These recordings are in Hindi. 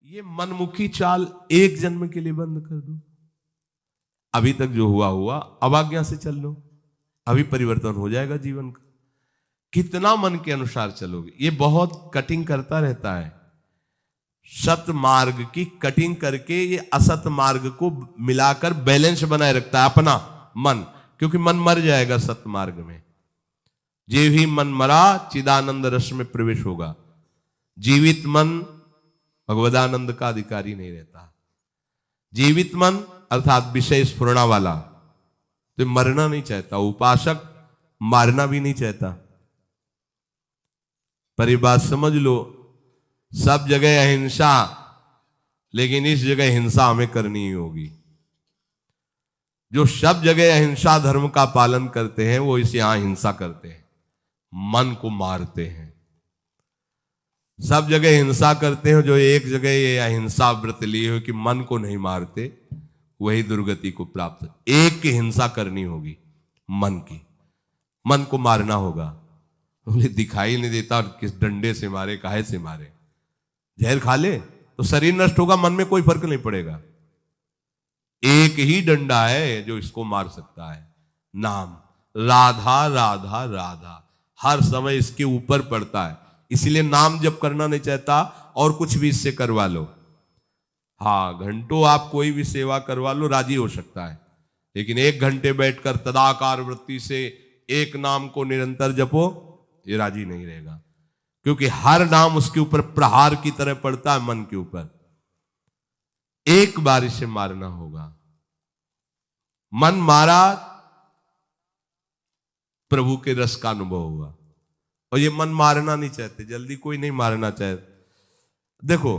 ये मनमुखी चाल एक जन्म के लिए बंद कर दो। अभी तक जो हुआ हुआ, अब आज्ञा से चल लो, अभी परिवर्तन हो जाएगा जीवन का। कितना मन के अनुसार चलोगे, ये बहुत कटिंग करता रहता है। सत मार्ग की कटिंग करके ये असत मार्ग को मिलाकर बैलेंस बनाए रखता है अपना मन, क्योंकि मन मर जाएगा सत मार्ग में। जे ही मन मरा चिदानंद रस में प्रवेश होगा। जीवित मन भगवदानंद का अधिकारी नहीं रहता। जीवित मन अर्थात विषय स्फुरणा वाला तो मरना नहीं चाहता, उपासक मारना भी नहीं चाहता। पर ये बात समझ लो, सब जगह अहिंसा, लेकिन इस जगह हिंसा हमें करनी ही होगी। जो सब जगह अहिंसा धर्म का पालन करते हैं वो इस यहां हिंसा करते हैं, मन को मारते हैं। सब जगह हिंसा करते हैं, जो एक जगह ये अहिंसा व्रत लिए हो कि मन को नहीं मारते, वही दुर्गति को प्राप्त। एक की हिंसा करनी होगी, मन की, मन को मारना होगा। बोले दिखाई नहीं देता और किस डंडे से मारे, काहे से मारे, जहर खा ले तो शरीर नष्ट होगा, मन में कोई फर्क नहीं पड़ेगा। एक ही डंडा है जो इसको मार सकता है, नाम। राधा राधा राधा हर समय इसके ऊपर पड़ता है, इसलिए नाम जप करना नहीं चाहता और कुछ भी इससे करवा लो। हाँ, घंटों आप कोई भी सेवा करवा लो, राजी हो सकता है, लेकिन 1 घंटे बैठकर तदाकार वृत्ति से एक नाम को निरंतर जपो, ये राजी नहीं रहेगा, क्योंकि हर नाम उसके ऊपर प्रहार की तरह पड़ता है मन के ऊपर। एक बार इसे मारना होगा। मन मारा, प्रभु के रस का अनुभव हुआ। और ये मन मारना नहीं चाहते, जल्दी कोई नहीं मारना चाहते। देखो,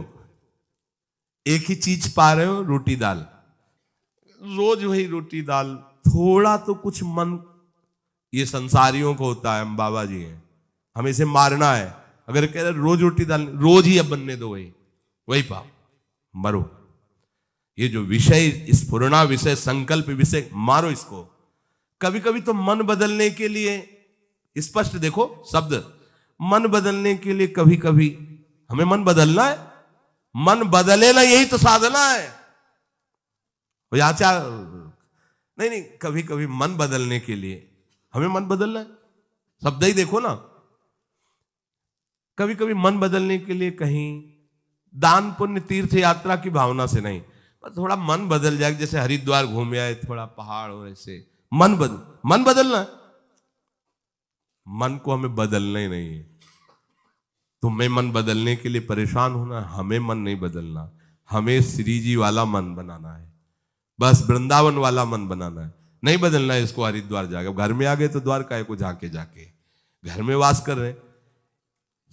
एक ही चीज पा रहे हो, रोटी दाल, रोज वही रोटी दाल, थोड़ा तो कुछ मन, ये संसारियों को होता है, हम बाबा जी हैं, हमें इसे मारना है। अगर कह रहे रोज रोटी दाल, रोज ही अब बनने दो, वही पाओ, मरो। ये जो विषय स्फुरणा विषय, संकल्प विषय, मारो इसको। कभी कभी तो मन बदलने के लिए, स्पष्ट देखो शब्द, मन बदलने के लिए कभी कभी हमें मन बदलना है। मन बदले ना, यही तो साधना है। आचार नहीं नहीं, कभी कभी मन बदलने के लिए हमें मन बदलना है, शब्द ही देखो ना। कभी कभी मन बदलने के लिए कहीं दान पुण्य तीर्थ यात्रा की भावना से नहीं, थोड़ा मन बदल जाए, जैसे हरिद्वार घूम आए, थोड़ा पहाड़ और ऐसे मन बदलना है। मन को हमें बदलना ही नहीं है। तुम्हें मन बदलने के लिए परेशान होना, हमें मन नहीं बदलना, हमें श्री जी वाला मन बनाना है, बस वृंदावन वाला मन बनाना है। नहीं बदलना है इसको हरिद्वार जाके। घर में आ गए तो द्वारका को जाके घर में वास कर रहे।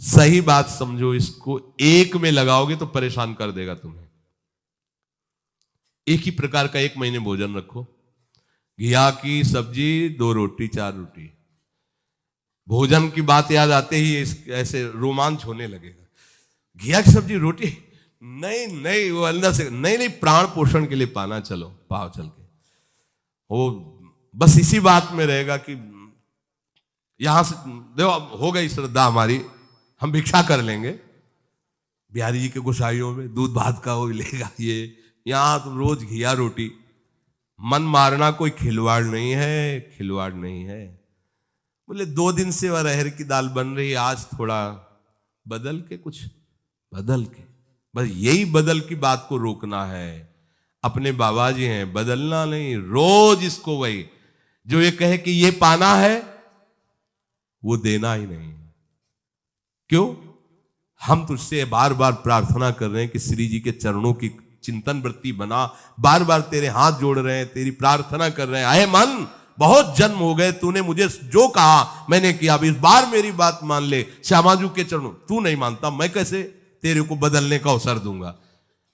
सही बात समझो, इसको एक में लगाओगे तो परेशान कर देगा तुम्हें। एक ही प्रकार का 1 महीने भोजन रखो, घिया की सब्जी, 2 रोटी 4 रोटी। भोजन की बात याद आते ही ऐसे रोमांच होने लगेगा। घिया की सब्जी रोटी, नहीं नहीं, वो अंदर से नहीं नहीं, प्राण पोषण के लिए पाना, चलो पाओ चल के। वो बस इसी बात में रहेगा कि यहां से देखो, हो गई श्रद्धा हमारी, हम भिक्षा कर लेंगे। बिहारी जी के गोसाइयों में दूध भात का वो लेगा, ये यहां तो रोज घिया रोटी। मन मारना कोई खिलवाड़ नहीं है, खिलवाड़ नहीं है। बोले 2 दिन से अरहर की दाल बन रही, आज थोड़ा बदल के, कुछ बदल के, बस यही बदल की बात को रोकना है। अपने बाबा जी हैं, बदलना नहीं, रोज इसको वही, जो ये कहे कि ये पाना है, वो देना ही नहीं। क्यों? हम तुझसे बार बार प्रार्थना कर रहे हैं कि श्री जी के चरणों की चिंतन वृत्ति बना, बार बार तेरे हाथ जोड़ रहे हैं, तेरी प्रार्थना कर रहे हैं। आए मन, बहुत जन्म हो गए, तूने मुझे जो कहा मैंने किया, अब इस बार मेरी बात मान ले। श्यामाजू के चरणों, तू नहीं मानता, मैं कैसे तेरे को बदलने का अवसर दूंगा?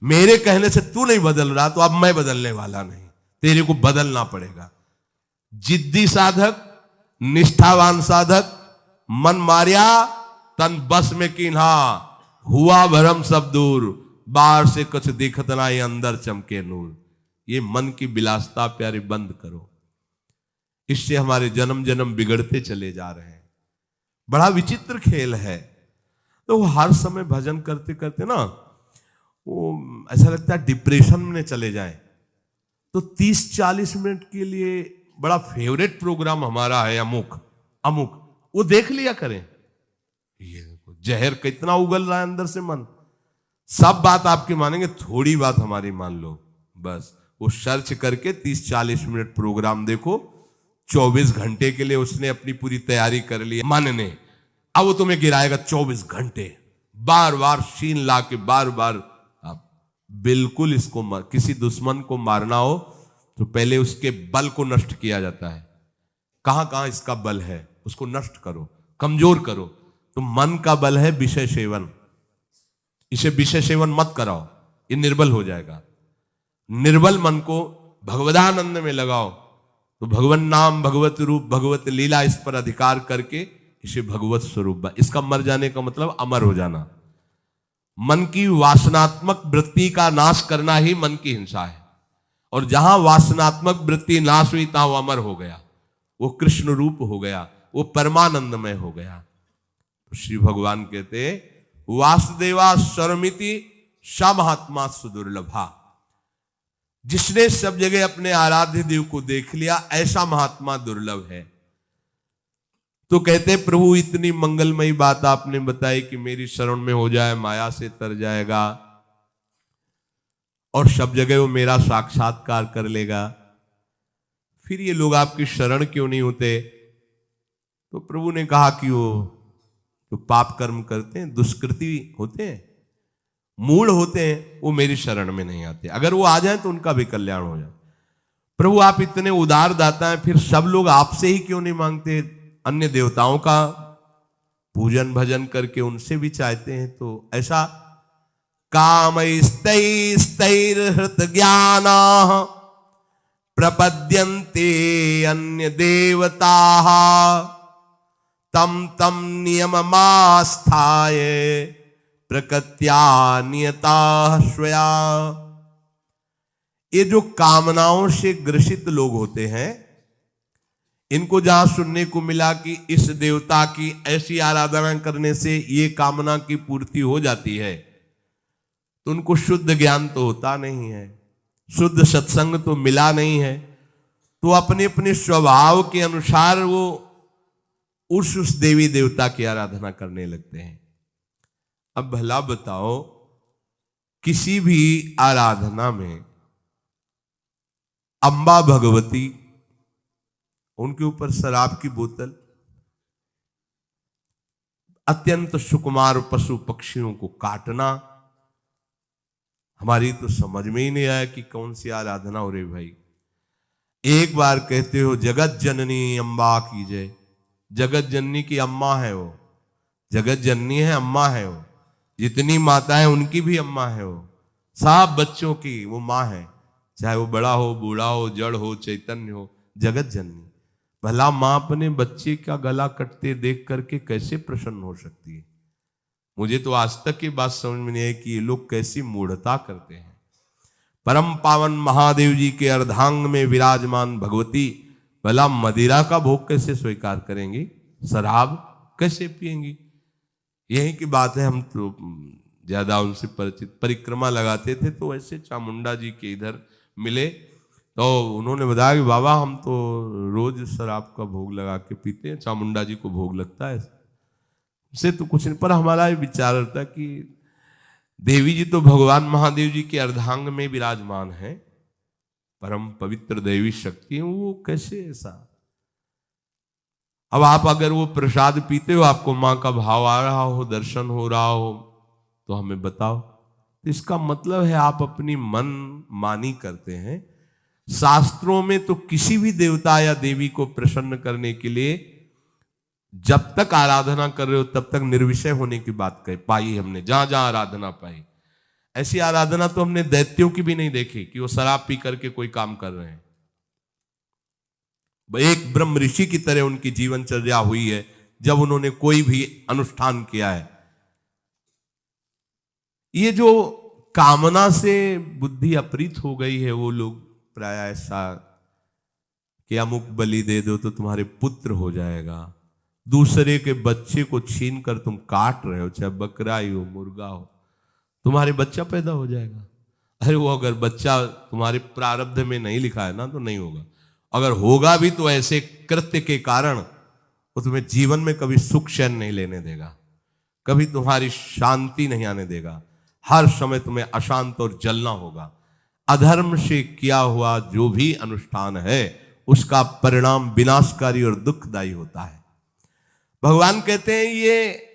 मेरे कहने से तू नहीं बदल रहा, तो अब मैं बदलने वाला नहीं, तेरे को बदलना पड़ेगा। जिद्दी साधक, निष्ठावान साधक, मन मारिया तन बस में किन्हा, हुआ भरम सब दूर, बाहर से कुछ दिखत ना, ये अंदर चमके नूर। ये मन की विलासता प्यारे बंद करो, इससे हमारे जन्म जन्म बिगड़ते चले जा रहे हैं। बड़ा विचित्र खेल है। तो वो हर समय भजन करते करते ना, वो ऐसा लगता है डिप्रेशन में चले जाएं। तो 30-40 मिनट के लिए बड़ा फेवरेट प्रोग्राम हमारा है अमुक अमुक, वो देख लिया करें। ये जहर कितना उगल रहा है अंदर से मन, सब बात आपकी मानेंगे, थोड़ी बात हमारी मान लो बस। वो सर्च करके 30-40 मिनट प्रोग्राम देखो, 24 घंटे के लिए उसने अपनी पूरी तैयारी कर ली मन ने। अब वो तुम्हें गिराएगा 24 घंटे, बार बार शीन ला के बार बार। आप बिल्कुल इसको किसी दुश्मन को मारना हो तो पहले उसके बल को नष्ट किया जाता है। कहां कहां इसका बल है उसको नष्ट करो, कमजोर करो। तो मन का बल है विषय सेवन, इसे विषय सेवन मत कराओ, ये निर्बल हो जाएगा। निर्बल मन को भगवदानंद में लगाओ, तो भगवन नाम, भगवत रूप, भगवत लीला, इस पर अधिकार करके इसे भगवत स्वरूप। इसका मर जाने का मतलब अमर हो जाना। मन की वासनात्मक वृत्ति का नाश करना ही मन की हिंसा है, और जहां वासनात्मक वृत्ति नाश हुई तहां वो अमर हो गया, वो कृष्ण रूप हो गया, वो परमानंदमय हो गया। तो श्री भगवान कहते वासुदेवा सर्वमिति सा महात्मा सुदुर्लभा। जिसने सब जगह अपने आराध्य देव को देख लिया, ऐसा महात्मा दुर्लभ है। तो कहते प्रभु इतनी मंगलमयी बात आपने बताई कि मेरी शरण में हो जाए माया से तर जाएगा और सब जगह वो मेरा साक्षात्कार कर लेगा, फिर ये लोग आपकी शरण क्यों नहीं होते? तो प्रभु ने कहा कि वो जो पाप कर्म करते हैं, दुष्कृति होते हैं, मूढ़ होते हैं, वो मेरी शरण में नहीं आते। अगर वो आ जाए तो उनका भी कल्याण हो जाए। प्रभु आप इतने उदार दाता हैं, फिर सब लोग आपसे ही क्यों नहीं मांगते? अन्य देवताओं का पूजन भजन करके उनसे भी चाहते हैं। तो ऐसा कामैस्तैस्तैर्हृत ज्ञाना प्रपद्यन्ते अन्य देवताः तम तम नियममास्थाय प्रकृत्या नियता स्वया। ये जो कामनाओं से ग्रसित लोग होते हैं, इनको जहां सुनने को मिला कि इस देवता की ऐसी आराधना करने से ये कामना की पूर्ति हो जाती है, तो उनको शुद्ध ज्ञान तो होता नहीं है, शुद्ध सत्संग तो मिला नहीं है, तो अपने अपने स्वभाव के अनुसार वो उस देवी देवता की आराधना करने लगते हैं। अब भला बताओ, किसी भी आराधना में अंबा भगवती, उनके ऊपर शराब की बोतल, अत्यंत सुकुमार पशु पक्षियों को काटना, हमारी तो समझ में ही नहीं आया कि कौन सी आराधना हो रही भाई। एक बार कहते हो जगत जननी अम्बा की जय। जगत जननी की अम्मा है वो, जगत जननी है, अम्मा है वो। जितनी माता है उनकी भी अम्मा है वो, सब बच्चों की वो माँ है, चाहे वो बड़ा हो, बूढ़ा हो, जड़ हो, चैतन्य हो, जगत जननी। भला माँ अपने बच्चे का गला कटते देख करके कैसे प्रसन्न हो सकती है? मुझे तो आज तक ये बात समझ में नहीं आई कि ये लोग कैसी मूढ़ता करते हैं। परम पावन महादेव जी के अर्धांग में विराजमान भगवती भला मदिरा का भोग कैसे स्वीकार करेंगी? शराब कैसे पिएंगी? यही की बात है। हम तो ज्यादा उनसे परिचित, परिक्रमा लगाते थे तो ऐसे चामुंडा जी के इधर मिले तो उन्होंने बताया कि बाबा हम तो रोज शराब का भोग लगा के पीते हैं, चामुंडा जी को भोग लगता है, से तो कुछ नहीं। पर हमारा ये विचार रहता कि देवी जी तो भगवान महादेव जी के अर्धांग में विराजमान है, परम पवित्र देवी शक्ति है, वो कैसे ऐसा? अब आप अगर वो प्रसाद पीते हो, आपको माँ का भाव आ रहा हो, दर्शन हो रहा हो, तो हमें बताओ। तो इसका मतलब है आप अपनी मन मानी करते हैं। शास्त्रों में तो किसी भी देवता या देवी को प्रसन्न करने के लिए जब तक आराधना कर रहे हो तब तक निर्विषय होने की बात पाई हमने, जहां जहां आराधना पाई। ऐसी आराधना तो हमने दैत्यों की भी नहीं देखी कि वो शराब पी करके कोई काम कर रहे हैं। एक ब्रह्म ऋषि की तरह उनकी जीवनचर्या हुई है जब उन्होंने कोई भी अनुष्ठान किया है। ये जो कामना से बुद्धि अपरीत हो गई है, वो लोग प्राय ऐसा कि अमुक बलि दे दो तो तुम्हारे पुत्र हो जाएगा, दूसरे के बच्चे को छीन कर तुम काट रहे हो, चाहे बकरा ही हो, मुर्गा हो, तुम्हारे बच्चा पैदा हो जाएगा। अरे वो अगर बच्चा तुम्हारे प्रारब्ध में नहीं लिखा है ना तो नहीं होगा, अगर होगा भी तो ऐसे कृत्य के कारण वो तुम्हें जीवन में कभी सुख चैन नहीं लेने देगा, कभी तुम्हारी शांति नहीं आने देगा, हर समय तुम्हें अशांत और जलना होगा। अधर्म से किया हुआ जो भी अनुष्ठान है उसका परिणाम विनाशकारी और दुखदायी होता है। भगवान कहते हैं ये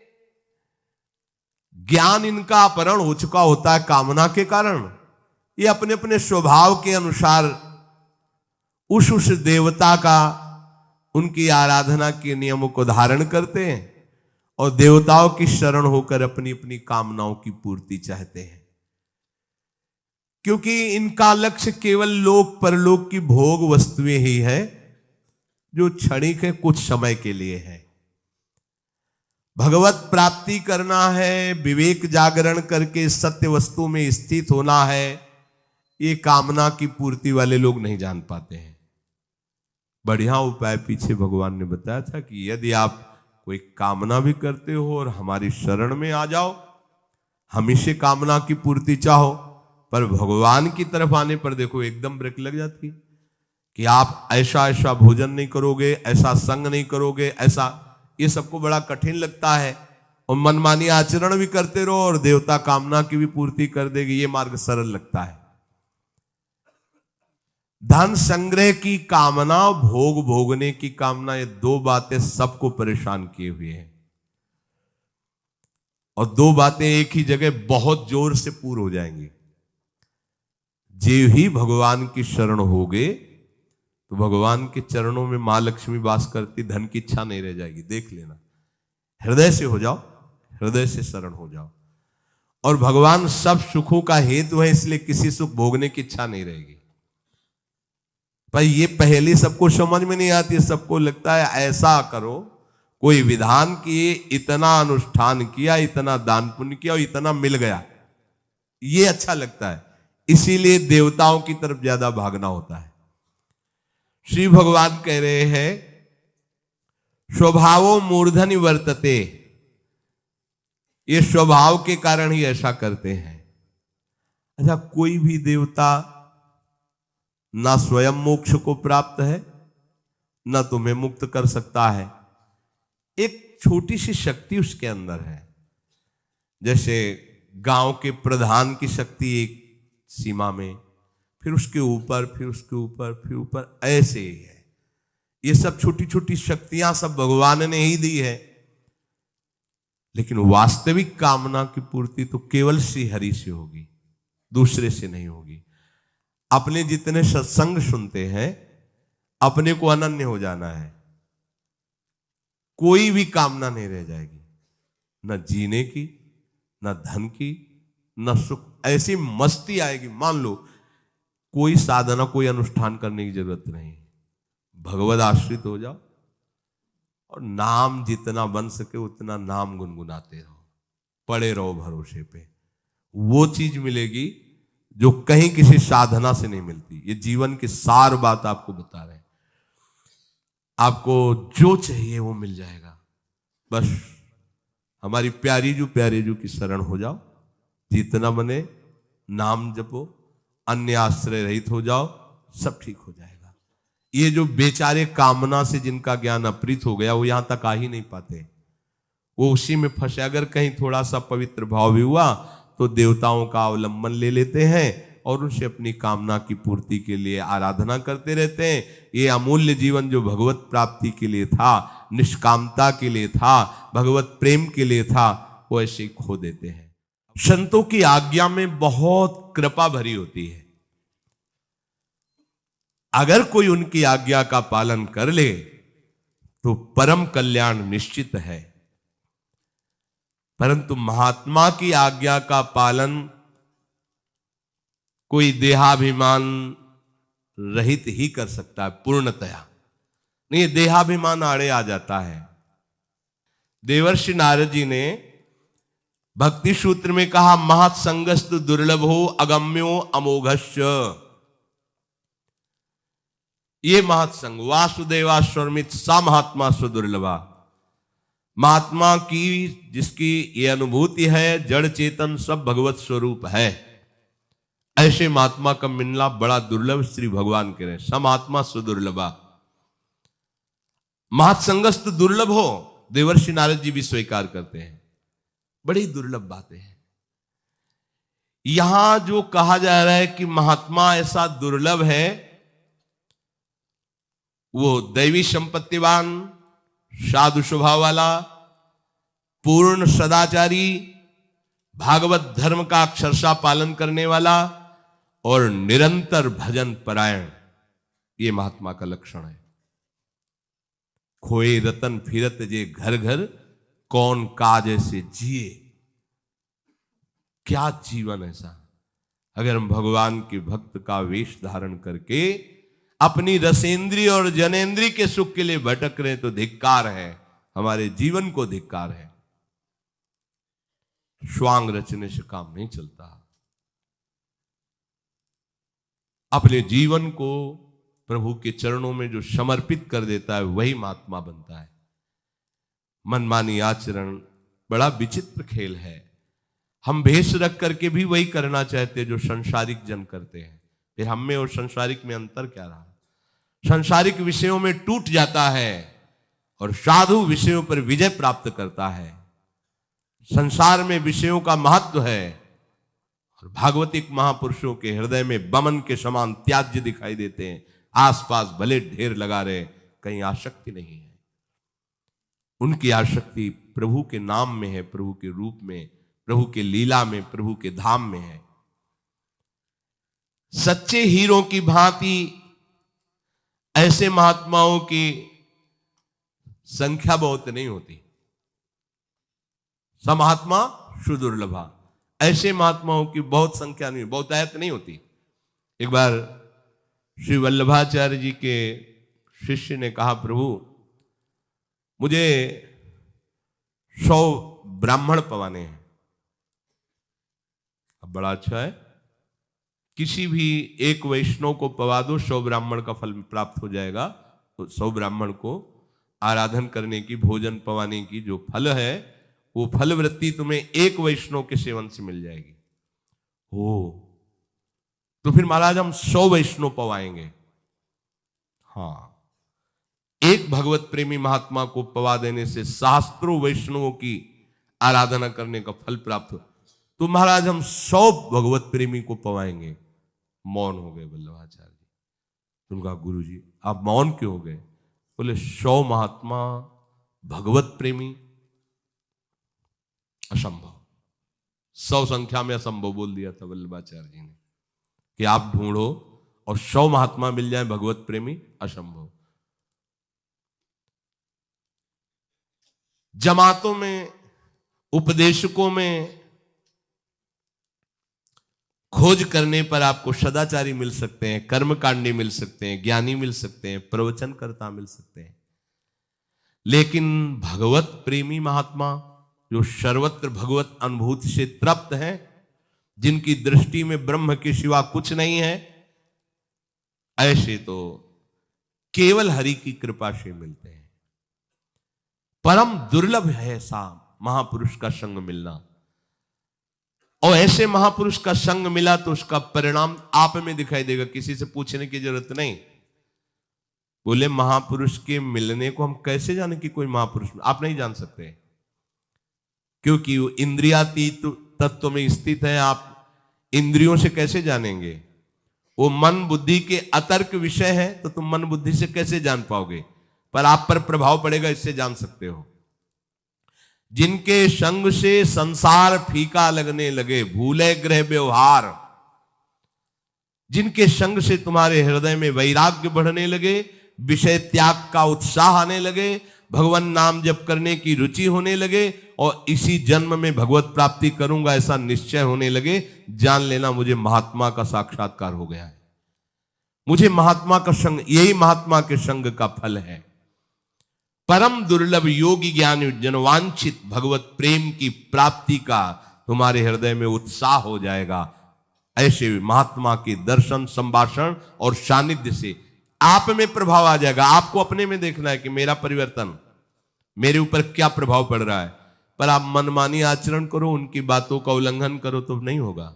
ज्ञान इनका अपहरण हो चुका होता है कामना के कारण। ये अपने अपने स्वभाव के अनुसार उस देवता का, उनकी आराधना के नियमों को धारण करते हैं और देवताओं की शरण होकर अपनी अपनी कामनाओं की पूर्ति चाहते हैं, क्योंकि इनका लक्ष्य केवल लोक परलोक की भोग वस्तुएं ही है जो क्षणिक है, कुछ समय के लिए है। भगवत प्राप्ति करना है, विवेक जागरण करके सत्य वस्तु में स्थित होना है, ये कामना की पूर्ति वाले लोग नहीं जान पाते हैं। बढ़िया उपाय पीछे भगवान ने बताया था कि यदि आप कोई कामना भी करते हो और हमारी शरण में आ जाओ, हम इसे कामना की पूर्ति चाहो, पर भगवान की तरफ आने पर देखो एकदम ब्रेक लग जाती कि आप ऐसा ऐसा भोजन नहीं करोगे, ऐसा संग नहीं करोगे, ऐसा, ये सबको बड़ा कठिन लगता है और मनमानी आचरण भी करते रहो और देवता कामना की भी पूर्ति कर देगी, ये मार्ग सरल लगता है। धन संग्रह की कामना, भोग भोगने की कामना, ये दो बातें सबको परेशान किए हुए हैं और दो बातें एक ही जगह बहुत जोर से पूर्ण हो जाएंगी। जे ही भगवान की शरण होगे तो भगवान के चरणों में मां लक्ष्मी वास करती, धन की इच्छा नहीं रह जाएगी। देख लेना, हृदय से हो जाओ, हृदय से शरण हो जाओ और भगवान सब सुखों का हेतु है, इसलिए किसी सुख भोगने की इच्छा नहीं रहेगी। पर ये पहले सबको समझ में नहीं आती, सबको लगता है ऐसा करो, कोई विधान किए, इतना अनुष्ठान किया, इतना दान पुण्य किया और इतना मिल गया, ये अच्छा लगता है, इसीलिए देवताओं की तरफ ज्यादा भागना होता है। श्री भगवान कह रहे हैं स्वभावो मूर्धनि वर्तते, ये स्वभाव के कारण ही ऐसा करते हैं। अच्छा, कोई भी देवता ना स्वयं मोक्ष को प्राप्त है, ना तुम्हें मुक्त कर सकता है। एक छोटी सी शक्ति उसके अंदर है, जैसे गांव के प्रधान की शक्ति एक सीमा में, फिर उसके ऊपर, फिर उसके ऊपर, फिर ऊपर, ऐसे ही है। ये सब छोटी छोटी शक्तियां सब भगवान ने ही दी है, लेकिन वास्तविक कामना की पूर्ति तो केवल श्री हरि से होगी, दूसरे से नहीं होगी। अपने जितने सत्संग सुनते हैं, अपने को अनन्य हो जाना है, कोई भी कामना नहीं रह जाएगी, न जीने की, न धन की, न सुख। ऐसी मस्ती आएगी, मान लो कोई साधना, कोई अनुष्ठान करने की जरूरत नहीं, भगवद आश्रित हो जाओ और नाम जितना बन सके उतना नाम गुनगुनाते रहो, पड़े रहो भरोसे पे। वो चीज मिलेगी जो कहीं किसी साधना से नहीं मिलती। ये जीवन की सार बात आपको बता रहे हैं। आपको जो चाहिए वो मिल जाएगा, बस हमारी प्यारी जू की शरण हो जाओ, जितना बने नाम जपो, अन्य आश्रय रहित हो जाओ, सब ठीक हो जाएगा। ये जो बेचारे कामना से जिनका ज्ञान अपहृत हो गया, वो यहां तक आ ही नहीं पाते, वो उसी में फंसे। अगर कहीं थोड़ा सा पवित्र भाव भी हुआ तो देवताओं का अवलंबन ले लेते हैं और उनसे अपनी कामना की पूर्ति के लिए आराधना करते रहते हैं। ये अमूल्य जीवन जो भगवत प्राप्ति के लिए था, निष्कामता के लिए था, भगवत प्रेम के लिए था, वो ऐसे ही खो देते हैं। संतों की आज्ञा में बहुत कृपा भरी होती है। अगर कोई उनकी आज्ञा का पालन कर ले तो परम कल्याण निश्चित है, परंतु महात्मा की आज्ञा का पालन कोई देहाभिमान रहित ही कर सकता है पूर्णतया, नहीं देहाभिमान आड़े आ जाता है। देवर्षि नारद जी ने भक्ति सूत्र में कहा, महत्संगस्तु दुर्लभो अगम्यो अमोघस्य। ये महत्संग वासुदेवाश्वरमित सा महात्मा सुदुर्लभा, महात्मा की जिसकी ये अनुभूति है, जड़ चेतन सब भगवत स्वरूप है, ऐसे महात्मा का मिलना बड़ा दुर्लभ, श्री भगवान कह रहे हैं सम आत्मा सुदुर्लभा। महत्संगस्त दुर्लभ हो, देवर्षि नारद जी भी स्वीकार करते हैं, बड़ी दुर्लभ बातें हैं। यहां जो कहा जा रहा है कि महात्मा ऐसा दुर्लभ है, वो दैवी संपत्तिवान, साधु स्वभाव वाला, पूर्ण सदाचारी, भागवत धर्म का अक्षरशः पालन करने वाला और निरंतर भजन परायण, ये महात्मा का लक्षण है। खोए रतन फिरत जे घर घर, कौन काज ऐसे जिए। क्या जीवन ऐसा, अगर हम भगवान के भक्त का वेश धारण करके अपनी रसेंद्रिय और जनेंद्रिय के सुख के लिए भटक रहे तो धिक्कार है, हमारे जीवन को धिक्कार है। श्वांग रचने से काम नहीं चलता। अपने जीवन को प्रभु के चरणों में जो समर्पित कर देता है वही महात्मा बनता है। मनमानी आचरण बड़ा विचित्र खेल है। हम भेष रख करके भी वही करना चाहते जो संसारिक जन करते हैं, फिर हम में और संसारिक में अंतर क्या रहा। संसारिक विषयों में टूट जाता है और साधु विषयों पर विजय प्राप्त करता है। संसार में विषयों का महत्व है और भागवतिक महापुरुषों के हृदय में बमन के समान त्याज्य दिखाई देते हैं। आसपास भले ढेर लगा रहे, कहीं आसक्ति नहीं है। उनकी आसक्ति प्रभु के नाम में है, प्रभु के रूप में, प्रभु के लीला में, प्रभु के धाम में है। सच्चे हीरों की भांति ऐसे महात्माओं की संख्या बहुत नहीं होती। समहात्मा सुदुर्लभा, ऐसे महात्माओं की बहुत संख्या नहीं, बहुतायत नहीं होती। एक बार श्री वल्लभाचार्य जी के शिष्य ने कहा, प्रभु मुझे 100 ब्राह्मण पवाने हैं। अब बड़ा अच्छा है, किसी भी एक वैष्णव को पवा दो, 100 ब्राह्मण का फल प्राप्त हो जाएगा। तो 100 ब्राह्मण को आराधन करने की, भोजन पवाने की जो फल है, वो फल वृत्ति तुम्हें एक वैष्णव के सेवन से मिल जाएगी। ओ, तो फिर महाराज हम 100 वैष्णव पवाएंगे। हाँ, एक भगवत प्रेमी महात्मा को पवा देने से सहस्त्रों वैष्णवों की आराधना करने का फल प्राप्त हो। तो महाराज हम 100 भगवत प्रेमी को पवाएंगे। मौन हो गए वल्लभाचार्य जी। उनका गुरु जी आप मौन क्यों हो गए? बोले 100 महात्मा भगवत प्रेमी असंभव। 100 संख्या में असंभव बोल दिया था वल्लभाचार्य जी ने कि आप ढूंढो और 100 महात्मा मिल जाए भगवत प्रेमी, असंभव। जमातों में, उपदेशकों में खोज करने पर आपको सदाचारी मिल सकते हैं, कर्मकांडी मिल सकते हैं, ज्ञानी मिल सकते हैं, प्रवचनकर्ता मिल सकते हैं, लेकिन भगवत प्रेमी महात्मा जो सर्वत्र भगवत अनुभूति से तृप्त हैं, जिनकी दृष्टि में ब्रह्म के सिवा कुछ नहीं है, ऐसे तो केवल हरि की कृपा से मिलते हैं। परम दुर्लभ है ऐसा महापुरुष का संग मिलना। और ऐसे महापुरुष का संग मिला तो उसका परिणाम आप में दिखाई देगा, किसी से पूछने की जरूरत नहीं। बोले महापुरुष के मिलने को हम कैसे जाने कि कोई महापुरुष, आप नहीं जान सकते, क्योंकि वो इंद्रियातीत तत्व में स्थित है। आप इंद्रियों से कैसे जानेंगे? वो मन बुद्धि के अतर्क विषय है, तो तुम मन बुद्धि से कैसे जान पाओगे? पर आप पर प्रभाव पड़ेगा, इससे जान सकते हो। जिनके संग से संसार फीका लगने लगे, भूले ग्रह व्यवहार, जिनके संग से तुम्हारे हृदय में वैराग्य बढ़ने लगे, विषय त्याग का उत्साह आने लगे, भगवान नाम जप करने की रुचि होने लगे और इसी जन्म में भगवत प्राप्ति करूंगा ऐसा निश्चय होने लगे, जान लेना मुझे महात्मा का साक्षात्कार हो गया है। मुझे महात्मा का संग, यही महात्मा के संग का फल है। परम दुर्लभ योगी ज्ञानी जनवांछित भगवत प्रेम की प्राप्ति का तुम्हारे हृदय में उत्साह हो जाएगा। ऐसे महात्मा के दर्शन, संभाषण और सानिध्य से आप में प्रभाव आ जाएगा। आपको अपने में देखना है कि मेरा परिवर्तन, मेरे ऊपर क्या प्रभाव पड़ रहा है। पर आप मनमानी आचरण करो, उनकी बातों का उल्लंघन करो तो नहीं होगा।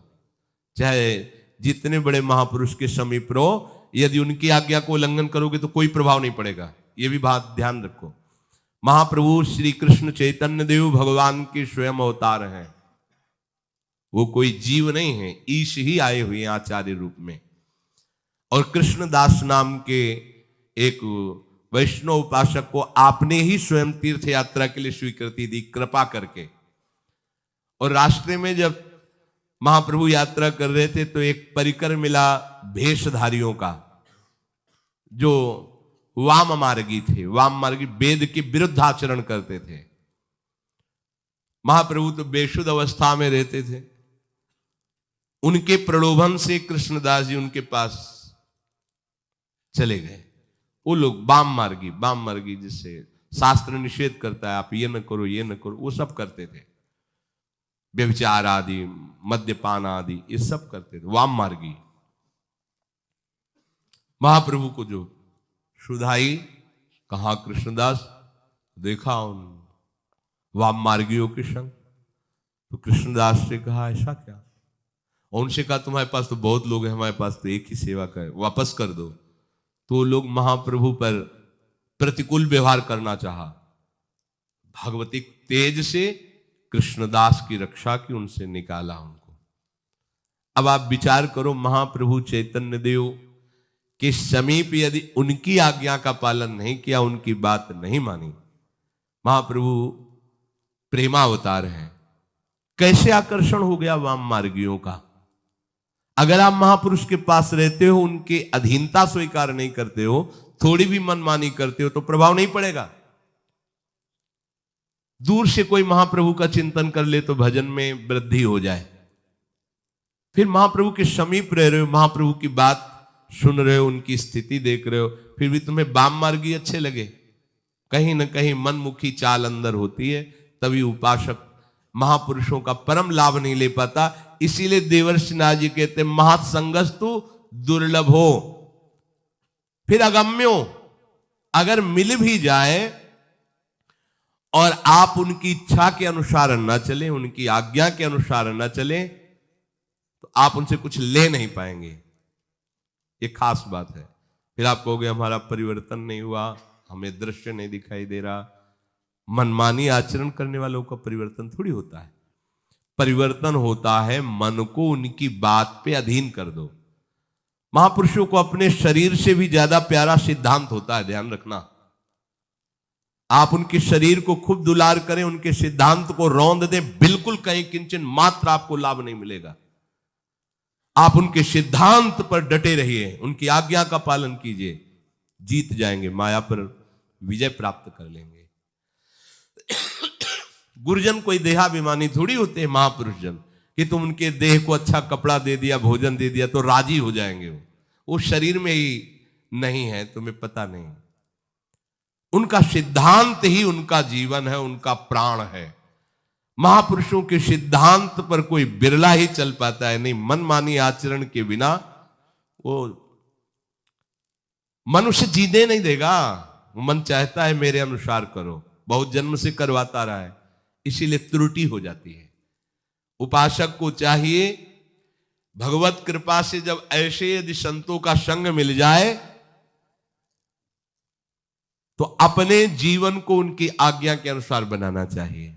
चाहे जितने बड़े महापुरुष के समीप रहो, यदि उनकी आज्ञा को उल्लंघन करोगे तो कोई प्रभाव नहीं पड़ेगा। ये भी बात ध्यान रखो। महाप्रभु श्री कृष्ण चैतन्य देव भगवान के स्वयं अवतार हैं, वो कोई जीव नहीं है, ईश ही आए हुए हैं आचार्य रूप में। और कृष्णदास नाम के एक वैष्णव उपासक को आपने ही स्वयं तीर्थ यात्रा के लिए स्वीकृति दी कृपा करके। और रास्ते में जब महाप्रभु यात्रा कर रहे थे तो एक परिकर मिला भेषधारियों का, जो वाम मार्गी थे। वाम मार्गी वेद के विरुद्ध आचरण करते थे। महाप्रभु तो बेशुद्ध अवस्था में रहते थे। उनके प्रलोभन से कृष्णदास जी उनके पास चले गए। वो लोग वाम मार्गी जिससे शास्त्र निषेध करता है, आप ये न करो ये न करो, वो सब करते थे। व्यभिचार आदि, मद्यपान आदि, ये सब करते थे वाम मार्गी। महाप्रभु को जो सुधाई, कहा कृष्णदास देखा उन वाम मार्गियों के संग। तो कृष्णदास से कहा ऐसा क्या? और उनसे कहा तुम्हारे पास तो बहुत लोग हैं, हमारे पास तो एक ही सेवा का है, वापस कर दो। तो लोग महाप्रभु पर प्रतिकूल व्यवहार करना चाहा। भगवती तेज से कृष्णदास की रक्षा की, उनसे निकाला उनको। अब आप विचार करो, महाप्रभु चैतन्य देव के समीप यदि उनकी आज्ञा का पालन नहीं किया, उनकी बात नहीं मानी, महाप्रभु प्रेमावतार हैं, कैसे आकर्षण हो गया वाम मार्गियों का। अगर आप महापुरुष के पास रहते हो, उनके अधीनता स्वीकार नहीं करते हो, थोड़ी भी मनमानी करते हो, तो प्रभाव नहीं पड़ेगा। दूर से कोई महाप्रभु का चिंतन कर ले तो भजन में वृद्धि हो जाए। फिर महाप्रभु के समीप रह रहे हो, महाप्रभु की बात सुन रहे हो, उनकी स्थिति देख रहे हो, फिर भी तुम्हें वाम मार्गी अच्छे लगे। कहीं ना कहीं मनमुखी चाल अंदर होती है, तभी उपासक महापुरुषों का परम लाभ नहीं ले पाता। इसीलिए देवर्षि नाथ जी कहते महत्संगस्तु दुर्लभो। फिर अगम्यो, अगर मिल भी जाए और आप उनकी इच्छा के अनुसार न चले, उनकी आज्ञा के अनुसार न चले, तो आप उनसे कुछ ले नहीं पाएंगे। ये खास बात है। फिर आप कहोगे हमारा परिवर्तन नहीं हुआ, हमें दृश्य नहीं दिखाई दे रहा। मनमानी आचरण करने वालों का परिवर्तन थोड़ी होता है। परिवर्तन होता है मन को उनकी बात पे अधीन कर दो। महापुरुषों को अपने शरीर से भी ज्यादा प्यारा सिद्धांत होता है, ध्यान रखना। आप उनके शरीर को खूब दुलार करें, उनके सिद्धांत को रौंद दें, बिल्कुल कहीं किंचन मात्र आपको लाभ नहीं मिलेगा। आप उनके सिद्धांत पर डटे रहिए, उनकी आज्ञा का पालन कीजिए, जीत जाएंगे, माया पर विजय प्राप्त कर लेंगे। गुरुजन कोई देहाभिमानी थोड़ी होते हैं महापुरुष जन कि तुम उनके देह को अच्छा कपड़ा दे दिया, भोजन दे दिया तो राजी हो जाएंगे। वो शरीर में ही नहीं है, तुम्हें पता नहीं। उनका सिद्धांत ही उनका जीवन है, उनका प्राण है। महापुरुषों के सिद्धांत पर कोई बिरला ही चल पाता है, नहीं मनमानी आचरण के बिना वो मनुष्य जीने नहीं देगा। मन चाहता है मेरे अनुसार करो, बहुत जन्म से करवाता रहा है, इसीलिए त्रुटि हो जाती है। उपासक को चाहिए भगवत कृपा से जब ऐसे यदि संतों का संग मिल जाए तो अपने जीवन को उनकी आज्ञा के अनुसार बनाना चाहिए।